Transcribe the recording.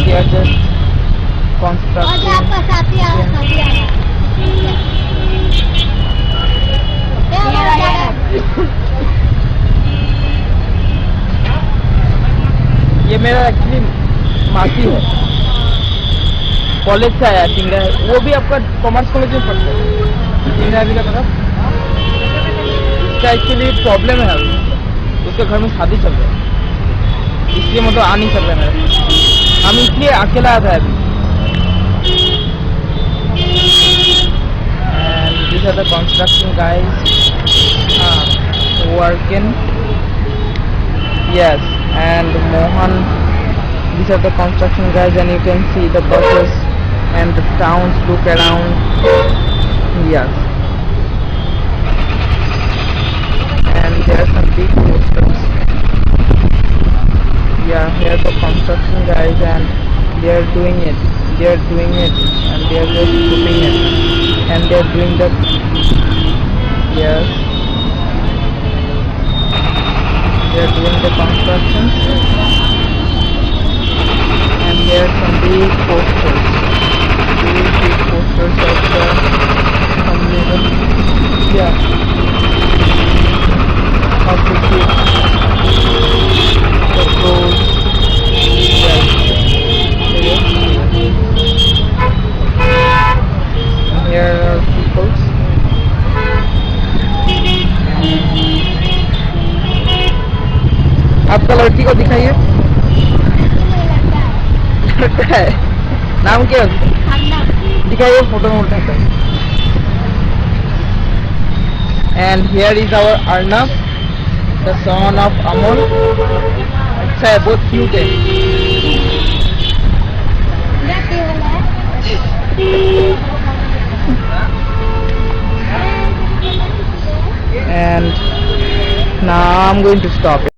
they are just constructing. ये मेरा actually मासी है, कॉलेज से आया टिंगरा है, वो भी आपका कॉमर्स कॉलेज में पढ़ता है टिंगरा भी का तरफ। इसका एक्चुअली प्रॉब्लम है अभी, उसके घर में शादी चल रहा है, इसलिए मतलब आ नहीं सक रहा है। हम इसलिए अकेला आया था अभी। And these are the construction guys working. Yes, and Mohan, these are the construction guys, and you can see the buses and the towns. Look around. Yes, and there are some big posters. Yeah, here are the construction guys, and they are doing it. They are doing it, and they are just putting it, and they are doing the. Yes. They are doing the construction, and there are some big posters of the yeah, of the kids, the roads. Yes. And here are people. आपका लड़की को दिखाइए। लड़का है, नाम क्या है? दिखाइए, फोटो में उठाता है। And here is our Arnab, the son of Amol. अच्छा है, बहुत क्यूट है। And now I'm going to stop it.